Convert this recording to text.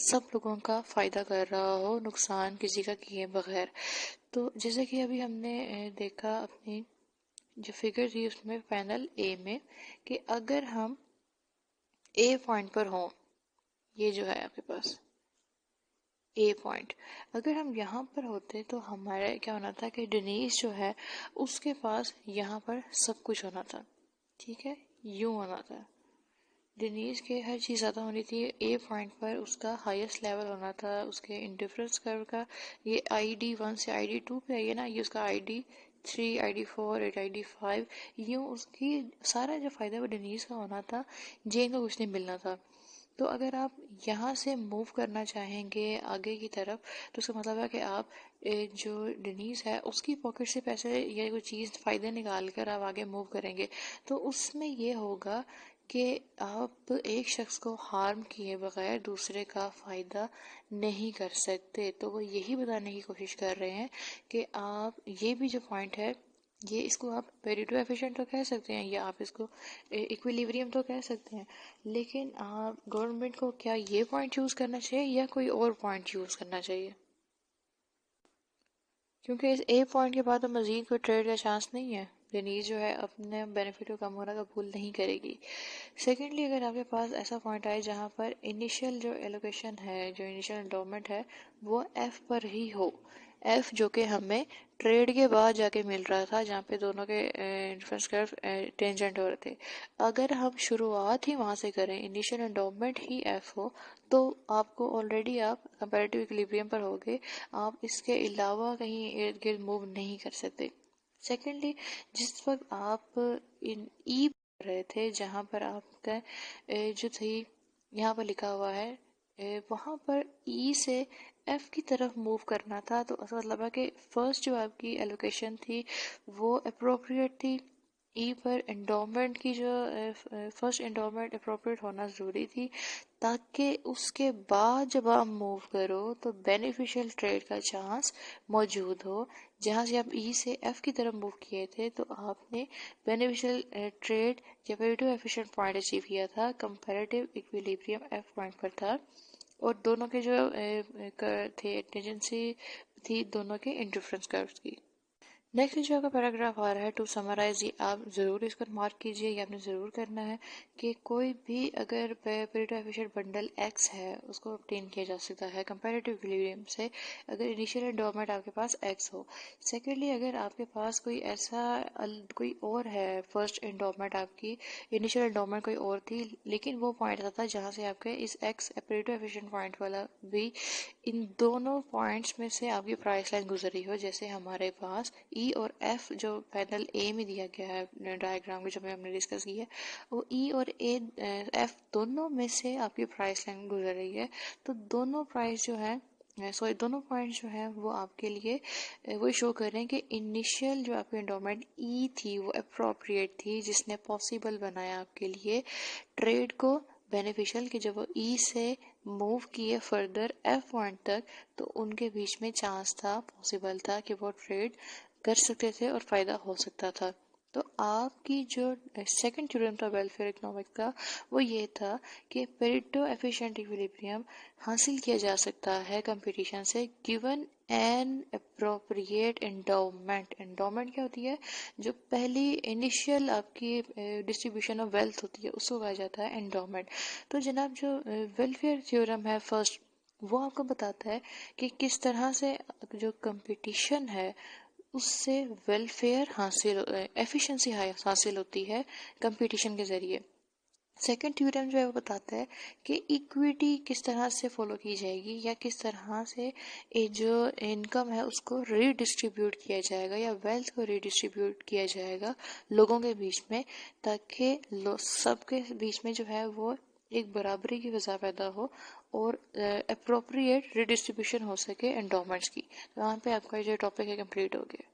सब लोगों का फ़ायदा कर रहा हो, नुकसान किसी का किए बगैर। तो जैसे कि अभी हमने देखा अपनी जो फिगर थी उसमें पैनल ए में, कि अगर हम ए पॉइंट पर हों, ये जो है आपके पास ए पॉइंट, अगर हम यहाँ पर होते तो हमारा क्या होना था कि डेनीस जो है उसके पास यहाँ पर सब कुछ होना था, ठीक है, यूं होना था। डेनीस के हर चीज़ ज़्यादा होनी थी, ए पॉइंट पर उसका हाईएस्ट लेवल होना था, उसके इंडिफरेंस कर्व का, ये ID1 से ID2 पे आई है ना, ये उसका ID3 ID4 ID5, यूं उसकी सारा जो फ़ायदा वो डेनीस का होना था, जेन को कुछ नहीं मिलना था। तो अगर आप यहाँ से मूव करना चाहेंगे आगे की तरफ, तो उसका मतलब है कि आप जो डेनीस है उसकी पॉकेट से पैसे या कोई चीज़ फ़ायदे निकाल कर आप आगे मूव करेंगे, तो उसमें ये होगा कि आप एक शख्स को हार्म किए बगैर दूसरे का फ़ायदा नहीं कर सकते। तो वो यही बताने की कोशिश कर रहे हैं कि आप ये भी जो पॉइंट है, ये इसको आप पेरेटो एफिशिएंट तो कह सकते हैं या आप इसको इक्विलिब्रियम तो कह सकते हैं, लेकिन आप गवर्नमेंट को क्या ये पॉइंट यूज़ करना चाहिए या कोई और पॉइंट यूज़ करना चाहिए? क्योंकि इस ए पॉइंट के बाद तो मजीद कोई ट्रेड का चांस नहीं है। डेनीज जो है अपने बेनिफिट को कम होना कबूल नहीं करेगी। सेकेंडली, अगर आपके पास ऐसा पॉइंट आए जहाँ पर इनिशियल जो एलोकेशन है, जो इनिशियल एंडोमेंट है, वो एफ पर ही हो, एफ जो कि हमें ट्रेड के बाद जाके मिल रहा था, जहाँ पे दोनों के इंफ्लुएंस कर्व टेंजेंट हो रहे थे, अगर हम शुरुआत ही वहाँ से करें, इनिशियल एंडोमेंट ही एफ हो, तो आपको ऑलरेडी आप कंपैरेटिव इक्विलिब्रियम पर होगे, आप इसके अलावा कहीं इर्द गिर्द मूव नहीं कर सकते। सेकेंडली, जिस वक्त आप इन ई रहे थे, जहाँ पर आपका जो थी, यहाँ पर लिखा हुआ है, वहाँ पर ई से एफ की तरफ मूव करना था, तो ऐसा मतलब है कि फर्स्ट जो आपकी एलोकेशन थी वो अप्रोप्रिएट थी। ई पर एंडोमेंट की जो फर्स्ट एंडोमेंट अप्रोप्रिएट होना ज़रूरी थी, ताकि उसके बाद जब आप मूव करो तो बेनिफिशियल ट्रेड का चांस मौजूद हो। जहाँ से आप ई से एफ की तरफ मूव किए थे, तो आपने बेनिफिशियल ट्रेड या पेरेटो एफिशिएंट पॉइंट अचीव किया था, कंपैरेटिव इक्विलिब्रियम एफ पॉइंट पर था, और दोनों के जो थे टेंजेंसी थी दोनों के इंटरफ्रेंस कर्व्स की। नेक्स्ट जो आपका पैराग्राफ आ रहा है, टू समराइज, ये आप ज़रूर इसको मार्क कीजिए, ये आपने ज़रूर करना है कि कोई भी अगर पेरेटो एफिशिएंट बंडल एक्स है उसको ऑब्टेन किया जा सकता है कंपैरेटिव इक्विलिब्रियम से अगर इनिशियल एंडोमेंट आपके पास एक्स हो। सेकेंडली, अगर आपके पास कोई ऐसा कोई और है, फर्स्ट एंडोमेंट आपकी इनिशियल एंडोमेंट कोई और थी, लेकिन वो पॉइंट था जहाँ से आपके इस एक्स पेरेटो एफिशिएंट पॉइंट वाला भी, इन दोनों पॉइंट्स में से आपकी प्राइस लाइन गुजरी हो, जैसे हमारे पास ई और एफ जो पैनल ए में दिया गया है डायग्राम में जो हमने डिस्कस की है, वो ई और ए एफ दोनों में से आपकी प्राइस लाइन गुजर रही है, तो दोनों प्राइस जो है, सॉरी दोनों पॉइंट जो है वो आपके लिए वो शो कर रहे हैं कि इनिशियल जो आपकी एंडोमेंट ई थी वो अप्रोप्रिएट थी, जिसने पॉसिबल बनाया आपके लिए ट्रेड को बेनिफिशियल, कि जब वो ई से मूव किए फर्दर एफ पॉइंट तक, तो उनके बीच में चांस था, पॉसिबल था कि वो ट्रेड कर सकते थे और फ़ायदा हो सकता था। तो आपकी जो सेकंड थ्योरम था वेलफेयर इकोनॉमिक का, वो ये था कि पेरेटो एफिशिएंट इक्विलिब्रियम हासिल किया जा सकता है कंपटीशन से, given an appropriate endowment. Endowment क्या होती है? जो पहली इनिशियल आपकी डिस्ट्रीब्यूशन ऑफ वेल्थ होती है उसको कहा जाता है एंडोमेंट। तो जनाब जो वेलफेयर थ्योरम है फर्स्ट, वो आपको बताता है कि किस तरह से जो कंपटीशन है उससे वेलफेयर हासिल, एफिशिएंसी हासिल होती है कंपटीशन के ज़रिए। सेकंड थ्योरम जो है वो बताता है कि इक्विटी किस तरह से फॉलो की जाएगी, या किस तरह से ये जो इनकम है उसको रीडिस्ट्रीब्यूट किया जाएगा या वेल्थ को रीडिस्ट्रीब्यूट किया जाएगा लोगों के बीच में, ताकि सबके बीच में जो है वो एक बराबरी की वजह पैदा हो और अप्रोप्रिएट रिडिस्ट्रीब्यूशन हो सके एंडोमेंट्स की। तो यहाँ पे आपका जो टॉपिक है कंप्लीट हो गया।